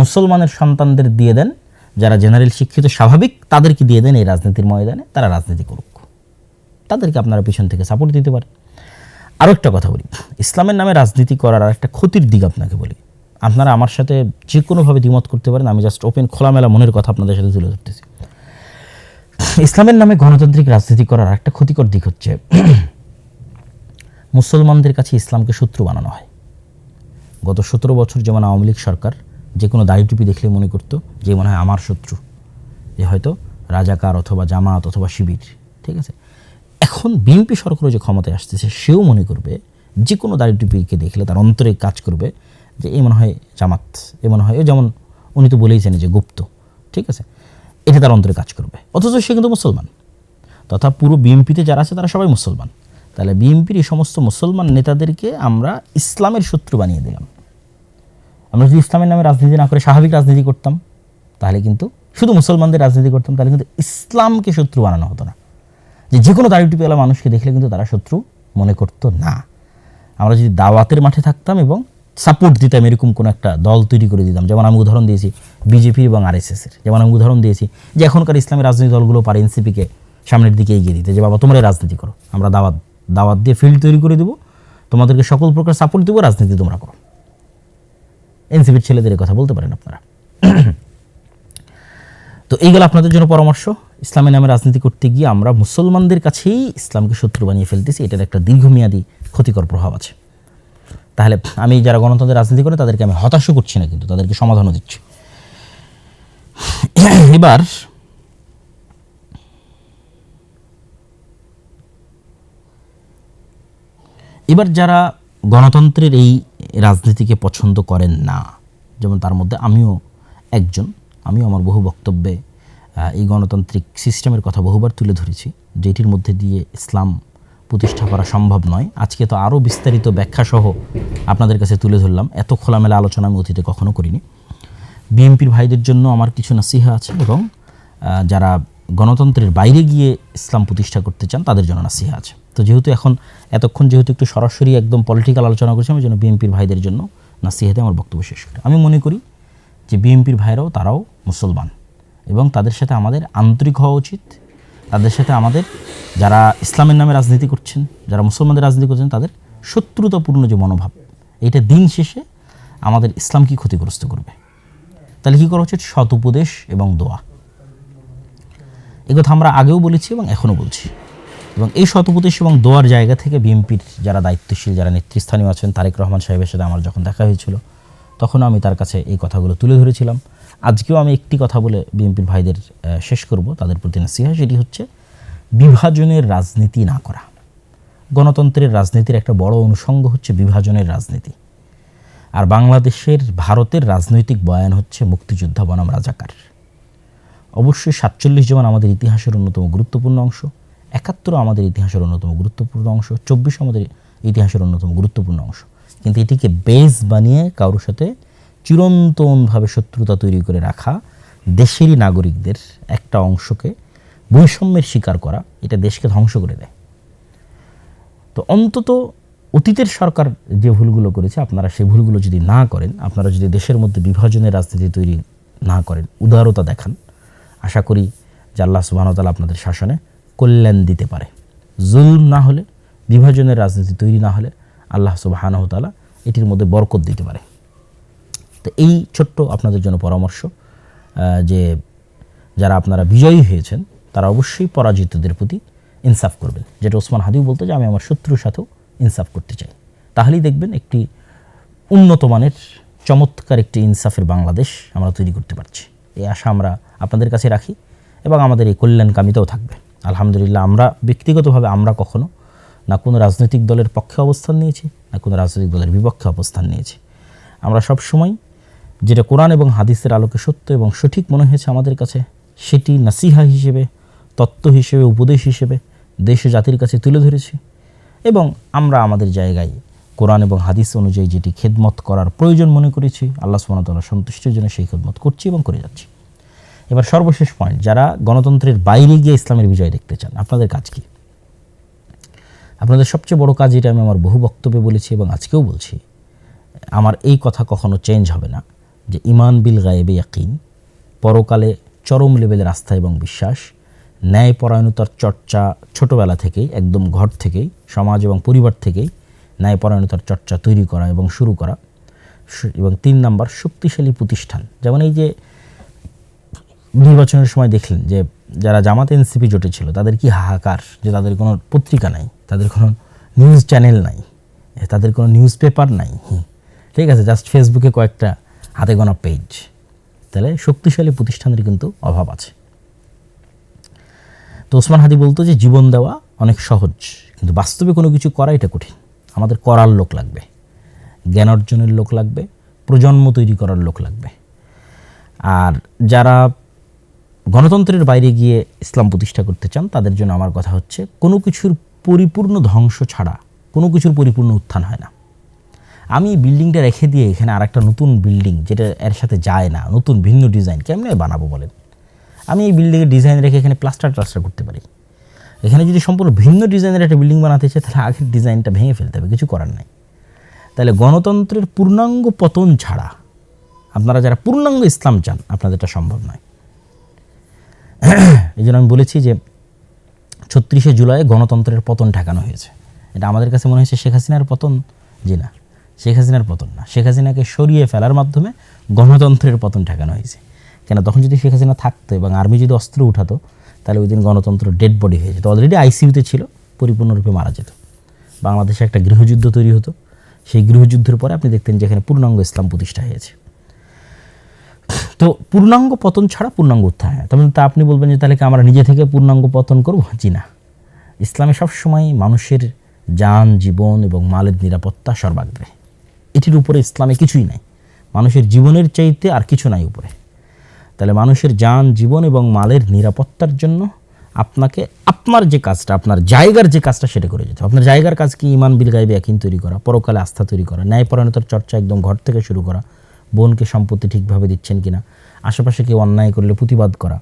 মুসলমানের সন্তানদের দিয়ে দেন, যারা জেনারেল শিক্ষিত স্বাভাবিক, তাদেরকে দিয়ে দেন এই রাজনীতির ময়দানে, তারা রাজনীতি করুক, তাদেরকে আপনারা পিছন থেকে সাপোর্ট দিতে পারেন। আরও একটা কথা বলি, ইসলামের নামে রাজনীতি করার আর একটা ক্ষতির দিক আপনাকে বলি। আপনারা আমার সাথে যে কোনোভাবে দ্বিমত করতে পারেন, আমি জাস্ট ওপেন খোলামেলা মনের কথা আপনাদের সাথে তুলে ধরতেছি। ইসলামের নামে গণতান্ত্রিক রাজনীতি করার একটা ক্ষতিকর দিক হচ্ছে, মুসলমানদের কাছে ইসলামকে শত্রু বানানো হয়। গত 17 বছর যেমন আওয়ামী লীগ সরকার যে কোনো দাড়ি টুপি দেখলে মনে করতো যে মনে হয় আমার শত্রু, যে হয়তো রাজাকার অথবা জামাত অথবা শিবির, ঠিক আছে। এখন বিএনপি সরকারও যে ক্ষমতায় আসতেছে, সেও মনে করবে, যে কোনো দাড়ি টুপিকে দেখলে তার অন্তরে কাজ করবে যে এই মনে হয় জামাত, এ মনে হয়, যেমন উনি তো বলেইছেন যে গুপ্ত, ঠিক আছে, এটা তার অন্তরে কাজ করবে। অথচ সে কিন্তু মুসলমান, তথা পুরো বিএনপিতে যারা আছে তারা সবাই মুসলমান। তাহলে বিএনপির এই সমস্ত মুসলমান নেতাদেরকে আমরা ইসলামের শত্রু বানিয়ে দিলাম। আমরা যদি ইসলামের নামে রাজনীতি না করে স্বাভাবিক রাজনীতি করতাম, তাহলে কিন্তু শুধু মুসলমানদের রাজনীতি করতাম, তাহলে কিন্তু ইসলামকে শত্রু বানানো হতো না। যে কোনো দাড়ি টুপিওয়ালা মানুষকে দেখলে কিন্তু তারা শত্রু মনে করতো না। আমরা যদি দাওয়াতের মাঠে থাকতাম এবং সাপোর্ট দিতাম, এরকম কোনো একটা দল তৈরি করে দিতাম, যেমন আমি উদাহরণ দিয়েছি বিজেপি এবং আরএসএসের, যেমন আমি উদাহরণ দিয়েছি যে এখনকার ইসলামী রাজনৈতিক দলগুলো পারে এনসিপিকে সামনের দিকে এগিয়ে দিতে, যে বাবা তোমরাই রাজনীতি করো, আমরা দাওয়াত দিয়ে ফিল্ড তৈরি করে দেবো, তোমাদেরকে সকল প্রকার সাপোর্ট দেবো, রাজনীতি তোমরা করো। এনসিপির ছেলেদের কথা বলতে পারেন আপনারা। তো এইগুলো আপনাদের জন্য পরামর্শ। ইসলামের নামে রাজনীতি করতে গিয়ে আমরা মুসলমানদের কাছেই ইসলামকে শত্রু বানিয়ে ফেলতেছি, এটার একটা দীর্ঘমেয়াদী ক্ষতিকর প্রভাব আছে। তাহলে আমি যারা গণতন্ত্রের রাজনীতি করে তাদেরকে আমি হতাশ করছি না, কিন্তু তাদেরকে সমাধানও দিচ্ছি। এবার যারা গণতন্ত্রের এই রাজনীতিকে পছন্দ করেন না, যেমন তার মধ্যে আমিও একজন, আমিও আমার বহু বক্তব্যে এই গণতান্ত্রিক সিস্টেমের কথা বহুবার তুলে ধরেছি, যেটির মধ্যে দিয়ে ইসলাম প্রতিষ্ঠা করা সম্ভব নয়। আজকে তো আরও বিস্তারিত ব্যাখ্যাসহ আপনাদের কাছে তুলে ধরলাম, এত খোলামেলা আলোচনা আমি অতীতে কখনো করিনি। বিএনপির ভাইদের জন্য আমার কিছু নাসিহা আছে, এবং যারা গণতন্ত্রের বাইরে গিয়ে ইসলাম প্রতিষ্ঠা করতে চান তাদের জন্য নাসিহা আছে। তো যেহেতু এতক্ষণ একটু সরাসরি একদম পলিটিক্যাল আলোচনা করছি, আমি যেন বিএনপির ভাইদের জন্য নাসিহাতে আমার বক্তব্য শেষ করি। আমি মনে করি যে বিএনপির ভাইরাও তারাও মুসলমান, এবং তাদের সাথে আমাদের আন্তরিক হওয়া উচিত। তাদের সাথে আমাদের, যারা ইসলামের নামে রাজনীতি করছেন, যারা মুসলমানদের রাজনীতি করছেন, তাদের শত্রুতাপূর্ণ যে মনোভাব, এইটা দিন শেষে আমাদের ইসলামকে ক্ষতিগ্রস্ত করবে। তাহলে কী করা উচিত? সৎ উপদেশ এবং দোয়া। কথা আমরা আগেও বলেছি এবং এখনও বলছি। এবং এই সৎ উপদেশ এবং দোয়ার জায়গা থেকে বিএনপির যারা দায়িত্বশীল, যারা নেতৃস্থানীয় আছেন, তারেক রহমান সাহেবের সাথে আমার যখন দেখা হয়েছিল তখনও আমি তার কাছে এই কথাগুলো তুলে ধরেছিলাম। আজকেও আমি একটি কথা বলে বিএনপির ভাইদের শেষ করব, তাদের প্রতি নসিহা, সেটি হচ্ছে বিভাজনের রাজনীতি না করা। গণতন্ত্রের রাজনীতির একটা বড় অনুষঙ্গ হচ্ছে বিভাজনের রাজনীতি। আর বাংলাদেশের, ভারতের রাজনৈতিক বয়ান হচ্ছে মুক্তিযোদ্ধা বনাম রাজাকার। অবশ্যই 47 যেমন আমাদের ইতিহাসের অন্যতম গুরুত্বপূর্ণ অংশ, 71 আমাদের ইতিহাসের অন্যতম গুরুত্বপূর্ণ অংশ, 24 আমাদের ইতিহাসের অন্যতম গুরুত্বপূর্ণ অংশ, কিন্তু এটিকে বেস বানিয়ে কারোর সাথে চিরন্তনভাবে শত্রুতা তৈরি করে রাখা, দেশেরই নাগরিকদের একটা অংশকে বৈষম্যের শিকার করা, এটা দেশকে ধ্বংস করে দেয়। তো অন্তত অতীতের সরকার যে ভুলগুলো করেছে, আপনারা সেই ভুলগুলো যদি না করেন, আপনারা যদি দেশের মধ্যে বিভাজনের রাজনীতি তৈরি না করেন, উদারতা দেখান, আশা করি যে আল্লাহ সুবহানাহু ওয়া তাআলা আপনাদের শাসনে কল্যাণ দিতে পারে। জুলম না হলে, বিভাজনের রাজনীতি তৈরি না হলে আল্লাহ সুবহানাহু ওয়া তাআলা এটির মধ্যে বরকত দিতে পারে। তো এই ছোট্ট আপনাদের জন্য পরামর্শ যে যারা আপনারা বিজয়ী হয়েছেন তারা অবশ্যই পরাজিতদের প্রতি ইনসাফ করবেন, যেটা ওসমান হাদিও বলতো যে আমি আমার শত্রুর সাথেও ইনসাফ করতে চাই। তাহলেই দেখবেন একটি উন্নত মানের চমৎকার একটি ইনসাফের বাংলাদেশ আমরা তৈরি করতে পারছি। এই আশা আমরা আপনাদের কাছে রাখি, এবং আমাদের এই কল্যাণকামিতাও থাকবে। আলহামদুলিল্লাহ, আমরা ব্যক্তিগতভাবে আমরা কখনো না কোনো রাজনৈতিক দলের পক্ষে অবস্থান নিয়েছি, না কোনো রাজনৈতিক দলের বিপক্ষে অবস্থান নিয়েছি। আমরা সব সময় যেটা কোরআন এবং হাদিসের আলোকে সত্য এবং সঠিক মনে হয়েছে আমাদের কাছে, সেটি নাসিহা হিসেবে, তত্ত্ব হিসেবে, উপদেশ হিসেবে দেশ ও জাতির কাছে তুলে ধরেছি, এবং আমরা আমাদের জায়গায় কোরআন এবং হাদিস অনুযায়ী যেটি খেদমত করার প্রয়োজন মনে করেছি, আল্লাহ সুবহানাহু ওয়া তাআলার সন্তুষ্টির জন্য সেই খেদমত করছি এবং করে যাচ্ছি। এবার সর্বশেষ পয়েন্ট, যারা গণতন্ত্রের বাইরে গিয়ে ইসলামের বিজয় দেখতে চান, আপনাদের কাজ কি? আপনাদের সবচেয়ে বড় কাজ, এটা আমি আমার বহু বক্তব্যে বলেছি এবং আজকেও বলছি, আমার এই কথা কখনো চেঞ্জ হবে না, যে ইমান বিল গায়েবে ইয়াকিন, পরকালে চরম লেভেলের আস্থা এবং বিশ্বাস, ন্যায়পরায়ণতার চর্চা ছোটোবেলা থেকেই, একদম ঘর থেকেই, সমাজ এবং পরিবার থেকেই ন্যায়পরায়ণতার চর্চা তৈরি করা এবং শুরু করা, এবং 3 নাম্বার শক্তিশালী প্রতিষ্ঠান। যেমন এই যে নির্বাচনের সময় দেখলেন যে যারা জামাত এনসিপি জোটে ছিল তাদের কি হাহাকার, যে তাদের কোনো পত্রিকা নাই, তাদের কোনো নিউজ চ্যানেল নাই, তাদের কোনো নিউজ পেপার নাই, ঠিক আছে, জাস্ট ফেসবুকে কয়েকটা হাতে গোনা পেজ। তাহলে শক্তিশালী প্রতিষ্ঠানের কিন্তু অভাব আছে। তো ওসমান হাদি বলতো যে জীবন দেওয়া অনেক সহজ, কিন্তু বাস্তবে কোনো কিছু করা এটা কঠিন। আমাদের করার লোক লাগবে, জ্ঞান অর্জনের লোক লাগবে, প্রজন্ম তৈরি করার লোক লাগবে। আর যারা গণতন্ত্রের বাইরে গিয়ে ইসলাম প্রতিষ্ঠা করতে চান তাদের জন্য আমার কথা হচ্ছে, কোনো কিছুর পরিপূর্ণ ধ্বংস ছাড়া কোনো কিছুর পরিপূর্ণ উত্থান হয় না। আমি বিল্ডিংটা রেখে দিয়ে এখানে আরেকটা নতুন বিল্ডিং যেটা এর সাথে যায় না, নতুন ভিন্ন ডিজাইন কেমনে বানাবো বলেন? আমি এই বিল্ডিংয়ের ডিজাইন রেখে এখানে প্লাস্টার করতে পারি। এখানে যদি সম্পূর্ণ ভিন্ন ডিজাইনের একটা বিল্ডিং বানাতে চাই তাহলে আগের ডিজাইনটা ভেঙে ফেলতে হবে, কিছু করার নাই। তাহলে গণতন্ত্রের পূর্ণাঙ্গ পতন ছাড়া আপনারা যারা পূর্ণাঙ্গ ইসলাম চান আপনাদের এটা সম্ভব নয়। এই জন্য আমি বলেছি যে ৩৬শে জুলাই গণতন্ত্রের পতন ঠেকানো হয়েছে। এটা আমাদের কাছে মনে হয়েছে শেখ হাসিনার পতন, জি না, শেখ হাসিনার পতন না, শেখ হাসিনাকে সরিয়ে ফেলার মাধ্যমে গণতন্ত্রের পতন ঠেকানো হয়েছে। কেন, তখন যদি শেখ হাসিনা থাকতো এবং আর্মি যদি অস্ত্র উঠাতো তাহলে ওই দিন গণতন্ত্র ডেড বডি হয়ে যেত, অলরেডি আইসিইউতে ছিল, পরিপূর্ণরূপে মারা যেত। বাংলাদেশে একটা গৃহযুদ্ধ তৈরি হতো, সেই গৃহযুদ্ধের পরে আপনি দেখতেন যে এখানে পূর্ণাঙ্গ ইসলাম প্রতিষ্ঠা হয়েছে। তো পূর্ণাঙ্গ পতন ছাড়া পূর্ণাঙ্গ উত্থান হয়। তখন তা আপনি বলবেন যে তাহলে কি আমরা নিজে থেকে পূর্ণাঙ্গ পতন করব? জি না, ইসলামে সবসময় মানুষের জান, জীবন এবং মালের নিরাপত্তা সর্বাগ্রে। এটির উপরে ইসলামে কিছুই নাই, মানুষের জীবনের চাইতে আর কিছু নাই উপরে। তাহলে মানুষের জান, জীবন এবং মালের নিরাপত্তার জন্য আপনাকে আপনার যে কাজটা, আপনার জায়গার যে কাজটা সেটা করে যেতে হবে। আপনার জায়গার কাজ কি? ঈমান বিল গায়বে ইয়াকিন তৈরি করা, পরকালে আস্থা তৈরি করা, ন্যায়পরায়ণতার চর্চা একদম ঘর থেকে শুরু করা, বোনকে সম্পত্তি ঠিকভাবে দিচ্ছেন কিনা, আশেপাশে কেউ অন্যায় করলে প্রতিবাদ করা।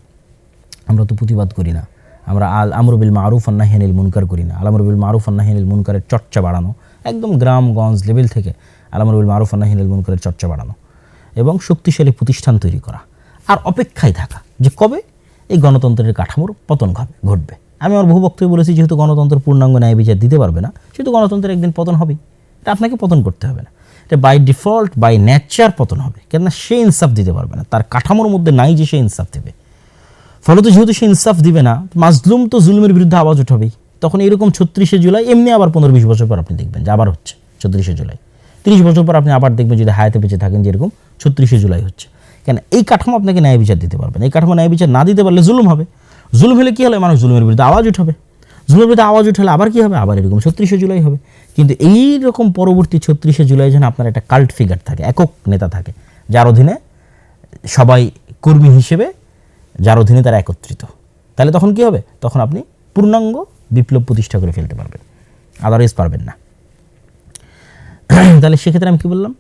আমরা তো প্রতিবাদ করি না, আমরা আল আমরু বিল মারুফ ওয়ান নাহি আনিল মুনকার করি না। আল আমরু বিল মারুফ ওয়ান নাহি আনিল মুনকারের চর্চা বাড়ানো, একদম গ্রামগঞ্জ লেভেল থেকে আল আমরু বিল মারুফ ওয়ান নাহি আনিল মুনকারের চর্চা বাড়ানো এবং শক্তিশালী প্রতিষ্ঠান তৈরি করা, আর অপেক্ষায় থাকা যে কবে এই গণতন্ত্রের কাঠামোর পতন ঘটবে। আমি আমার বহু বক্তব্যে বলেছি, যেহেতু গণতন্ত্র পূর্ণাঙ্গ ন্যায় বিচার দিতে পারবে না, সেহেতু গণতন্ত্রের একদিন পতন হবেই। এটা আপনাকে পতন করতে হবে না, এটা বাই ডিফল্ট, বাই নেচার পতন হবে। কেননা সে ইনসাফ দিতে পারবে না, তার কাঠামোর মধ্যে নাই যে সে ইনসাফ দেবে। ফলত যেহেতু সে ইনসাফ দিবে না, মাজলুম তো জুলুমের বিরুদ্ধে আওয়াজ উঠাবেই। তখন এরকম ৩৬শে জুলাই এমনি আবার ১৫-২০ বছর পর আপনি দেখবেন যে আবার হচ্ছে ৩৬শে জুলাই। ৩০ বছর পর আপনি আবার দেখবেন যদি হায়াতে বেঁচে থাকেন যে এরকম ৩৬শে জুলাই হচ্ছে। কেন, এই কাঠামো আপনাকে ন্যায় বিচার দিতে পারবে না। এই কাঠামো ন্যায় বিচার না দিতে পারলে জুলুম হবে। জুলুম হলে কী হলে মানুষ জুলুমের বিরুদ্ধে আওয়াজ উঠাবে, জুলুমের বিরুদ্ধে আওয়াজ উঠালে আবার কী হবে, আবার এরকম ৩৬শে জুলাই হবে। কিন্তু এই রকম পরবর্তী ৩৬শে জুলাই যেন আপনার একটা কাল্ট ফিগার থাকে, একক নেতা থাকে, যার অধীনে সবাই কর্মী হিসেবে, যার অধীনে তারা একত্রিত। তাহলে তখন কি হবে? তখন আপনি পূর্ণাঙ্গ বিপ্লব প্রতিষ্ঠা করে ফেলতে পারবেন, আদারওয়াইজ পারবেন না। তাহলে সেক্ষেত্রে আমি কী বললাম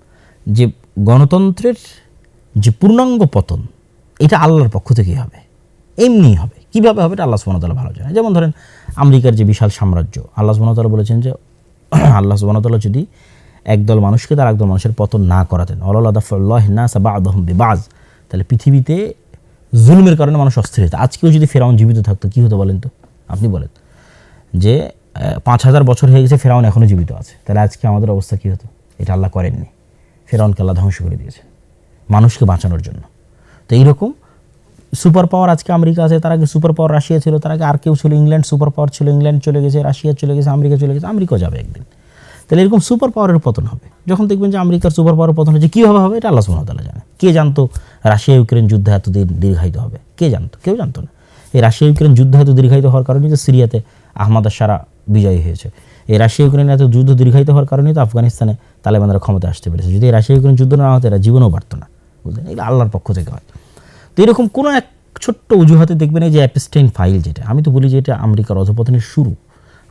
যে গণতন্ত্রের যে পূর্ণাঙ্গ পতন এটা আল্লাহর পক্ষ থেকেই হবে, এমনিই হবে। কীভাবে হবে এটা আল্লাহ সুবহানাহু ওয়া তাআলা ভালো জানেন। যেমন ধরেন আমেরিকার যে বিশাল সাম্রাজ্য, আল্লাহ সুবহানাহু ওয়া তাআলা বলেছেন যে আল্লাহ সুবহানাহু ওয়া তাআলা যদি একদল মানুষকে তার একদল মানুষের পতন না করাতেন, ওয়ালাউ দাফাল্লাহি নাস বা'দাহুম বিবা'দ, তাহলে পৃথিবীতে জুলুমের কারণে মানুষ অস্থির হতো। আজকেও যদি ফেরাউন জীবিত থাকতো কী হতো বলেন তো? আপনি বলেন যে ৫,০০০ বছর হয়ে গেছে, ফেরাউন এখনও জীবিত আছে, তাহলে আজকে আমাদের অবস্থা কী হতো? এটা আল্লাহ করেননি, ফেরাউনকে আল্লাহ ধ্বংস করে দিয়েছে মানুষকে বাঁচানোর জন্য। তো এইরকম সুপার পাওয়ার আজকে আমেরিকা আছে, তার আগে সুপার পাওয়ার রাশিয়া ছিল, তার আগে আর কেউ ছিল, ইংল্যান্ড সুপার পাওয়ার ছিল, ইংল্যান্ড চলে গেছে, রাশিয়া চলে গেছে, আমেরিকা চলে গেছে, আমেরিকাও যাবে একদিন। তাহলে এরকম সুপার পাওয়ারের পতন হবে। যখন দেখবেন যে আমেরিকার সুপার পাওয়ারের পতন হচ্ছে, কীভাবে হবে এটা আল্লাহ সুবহানাহু ওয়া তাআলা জানে। কে জানতো রাশিয়া ইউক্রেন যুদ্ধ এতদিন দীর্ঘায়িত হবে? কে জানতো? কেউ জানতো না। এই রাশিয়া ইউক্রেন যুদ্ধ এত দীর্ঘায়িত হওয়ার কারণে যে সিরিয়াতে আহমাদ আশ-শারা বিজয়ী হয়েছে। এই রাশিয়া ইউক্রেন এত যুদ্ধ দীর্ঘায়িত হওয়ার কারণেই তো আফগানিস্তানে তালেবানরা ক্ষমতা আসতে পেরেছে। যদি এই রাশিয়া ইউক্রেন যুদ্ধ না হতো এরা জীবনও পারতো না, বুঝলেন? এগুলো আল্লাহর পক্ষ থেকে হয়। তো এরকম কোনো এক ছোট্ট অজুহাতে দেখবেন এই যে অ্যাপস্টেইন ফাইল, যেটা আমি তো বলি যে এটা আমেরিকার অধপতনের শুরু।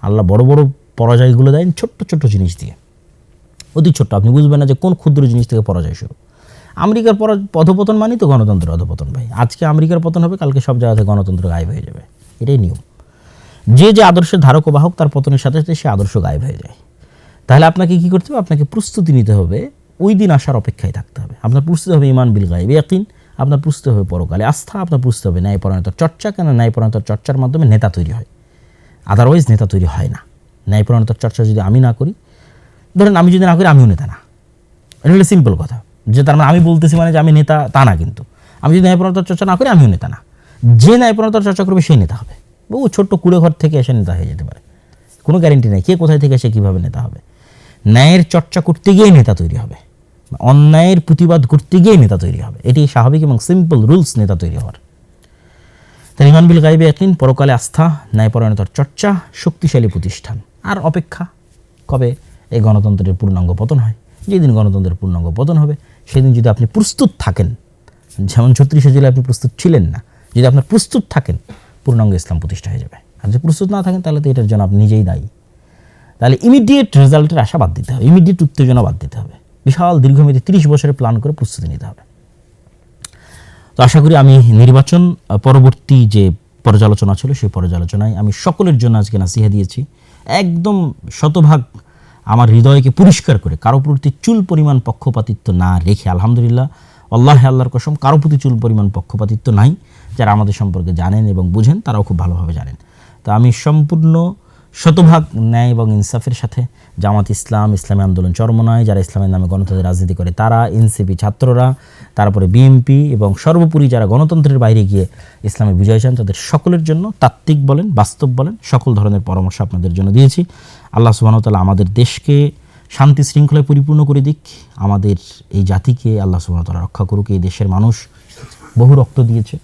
আল্লাহ বড় বড় পরাজয়গুলো দেন ছোট্ট ছোট্ট জিনিস দিয়ে, অতি ছোট্ট, আপনি বুঝবেন না যে কোন ক্ষুদ্র জিনিস থেকে পরাজয় শুরু। আমেরিকার অধপতন মানেই তো গণতন্ত্রের অধপতন ভাই। আজকে আমেরিকার পতন হবে, কালকে সব জায়গাতে গণতন্ত্র গায়েব হয়ে যাবে, এটাই নিয়ম। যে যে আদর্শের ধারক ও বাহক তার পতনের সাথে সাথে সে আদর্শ গায়েব হয়ে যায়। তাহলে আপনাকে কী করতে হবে? আপনাকে প্রস্তুতি নিতে হবে, ওই দিন আসার অপেক্ষায় থাকতে হবে। আপনার প্রস্তুতি হবে ঈমান বিল গায়বে ইয়াকিন, আপনার প্রস্তুতি হবে পরকালে আস্থা, আপনার প্রস্তুতি হবে ন্যায়পরায়ণতার চর্চা। কেন ন্যায়পরায়ণতার চর্চার মাধ্যমে নেতা তৈরি হয়, আদারওয়াইজ নেতা তৈরি হয় না। ন্যায়পরায়ণতার চর্চা যদি আমি না করি, ধরেন আমি যদি না করি আমিও নেতা না, এটা হলো সিম্পল কথা। যে তার মানে আমি বলতেছি মানে যে আমি নেতা তা না, কিন্তু আমি যদি ন্যায়পরায়ণতার চর্চা না করি আমিও নেতা না। যে ন্যায়পরায়ণতার চর্চা করবে সেই নেতা হবে। বহু ছোট্ট কুড়ে ঘর থেকে এসে নেতা হয়ে যেতে পারে, কোনো গ্যারেন্টি নেই কে কোথায় থেকে এসে কীভাবে নেতা হবে। ন্যায়ের চর্চা করতে গিয়েই নেতা তৈরি হবে, অন্যায়ের প্রতিবাদ করতে গিয়েই নেতা তৈরি হবে। এটি স্বাভাবিক এবং সিম্পল রুলস নেতা তৈরি হওয়ার। তাই ঈমান বিল গায়বে ইয়াকিন, পরকালে আস্থা, ন্যায়পরায়ণতার চর্চা, শক্তিশালী প্রতিষ্ঠান, আর অপেক্ষা কবে এই গণতন্ত্রের পূর্ণাঙ্গ পতন হয়। যেদিন গণতন্ত্রের পূর্ণাঙ্গ পতন হবে সেদিন যদি আপনি প্রস্তুত থাকেন, যেমন ৩৬শে জুলাই আপনি প্রস্তুত ছিলেন না, যদি আপনার প্রস্তুত থাকেন পূর্ণাঙ্গ ইসলাম প্রতিষ্ঠা হয়ে যাবে। আর যদি প্রস্তুত না থাকেন তাহলে তো এটার জন্য আপনি নিজেই দায়ী। তাহলে ইমিডিয়েট রেজাল্টের আশা বাদ দিতে হবে, ইমিডিয়েট উত্তেজনা বাদ দিতে হবে, বিশাল দীর্ঘমেয়াদী ৩০ বছরের প্ল্যান করে প্রস্তুতি নিতে হবে। তো আশা করি আমি নির্বাচন পরবর্তী যে পর্যালোচনা ছিল সেই পর্যালোচনায় আমি সকলের জন্য আজকে নাসিহা দিয়েছি, একদম শতভাগ আমার হৃদয়কে পরিষ্কার করে, কারো প্রতি চুল পরিমাণ পক্ষপাতিত্ব না রেখে, আলহামদুলিল্লাহ আল্লাহর কসম কারো প্রতি চুল পরিমাণ পক্ষপাতিত্ব নাই। যারা আমাদের সম্পর্কে জানেন এবং বুঝেন তারাও খুব ভালোভাবে জানেন। তো আমি সম্পূর্ণ শতভাগ ন্যায় এবং ইনসাফের সাথে জামাত ইসলাম, ইসলামী আন্দোলন চরমনায়, যারা ইসলামের নামে গণতন্ত্রের রাজনীতি করে তারা, এনসিপি ছাত্ররা, তারপরে বিএনপি এবং সর্বোপরি যারা গণতন্ত্রের বাইরে গিয়ে ইসলামের বিজয় চান, তাদের সকলের জন্য তাত্ত্বিক বলেন, বাস্তব বলেন, সকল ধরনের পরামর্শ আপনাদের জন্য দিয়েছি। আল্লাহ সুবহানাহু ওয়া তাআলা আমাদের দেশকে শান্তি শৃঙ্খলায় পরিপূর্ণ করে দিক, আমাদের এই জাতিকে আল্লাহ সুবহানাহু ওয়া তাআলা রক্ষা করুক। এই দেশের মানুষ বহু রক্ত দিয়েছে,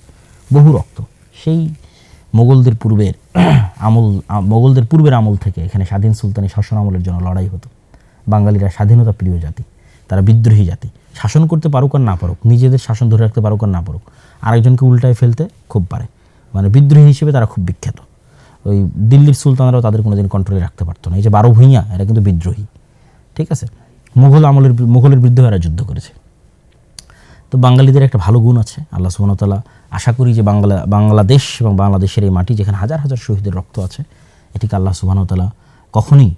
বহু রক্ত। সেই মোগলদের পূর্বের আমল থেকে এখানে স্বাধীন সুলতানি শাসন আমলের জন্য লড়াই হতো। বাঙালিরা স্বাধীনতা প্রিয় জাতি, তারা বিদ্রোহী জাতি। শাসন করতে পারুক আর না পারুক, নিজেদের শাসন ধরে রাখতে পারুক আর না পারুক, আরেকজনকে উল্টায় ফেলতে খুব পারে। মানে বিদ্রোহী হিসেবে তারা খুব বিখ্যাত। ওই দিল্লির সুলতানরাও তাদের কোনোদিন কন্ট্রোলে রাখতে পারতো না। এই যে 12 ভূঁইয়া, এরা কিন্তু বিদ্রোহী, ঠিক আছে। মুঘলের বিরুদ্ধে এরা যুদ্ধ করেছে। তো বাঙালিদের একটা ভালো গুণ আছে, আল্লাহ সুবহানাহু ওয়া তাআলা আশা করি যে বাংলাদেশ এবং বাংলাদেশের এই মাটি যেখানে হাজার হাজার শহীদের রক্ত আছে, এটিকে আল্লাহ সুবহানাহু ওয়া তাআলা কখনোই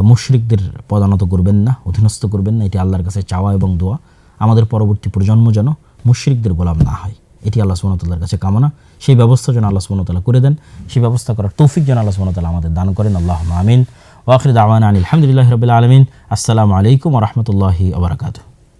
মুশরিকদের পদানত করবেন না, অধীনস্থ করবেন না। এটি আল্লাহর কাছে চাওয়া এবং দোয়া, আমাদের পরবর্তী প্রজন্ম যেন মুশরিকদের গোলাম না হয়, এটি আল্লাহ সুবহানাহু ওয়া তাআলার কাছে কামনা। সেই ব্যবস্থা যেন আল্লাহ সুবহানাহু ওয়া তাআলা করে দেন, সেই ব্যবস্থা করার তৌফিক যেন আল্লাহ সুবহানাহু ওয়া তাআলা আমাদের দান করেন। আল্লাহুম্মা আমিন। ওয়া আখিরু দাওয়ানা আনিল হামদুলিল্লাহি রাব্বিল আলামিন। আসসালামু আলাইকুম ওয়া রাহমাতুল্লাহি ওয়া বারাকাতুহু।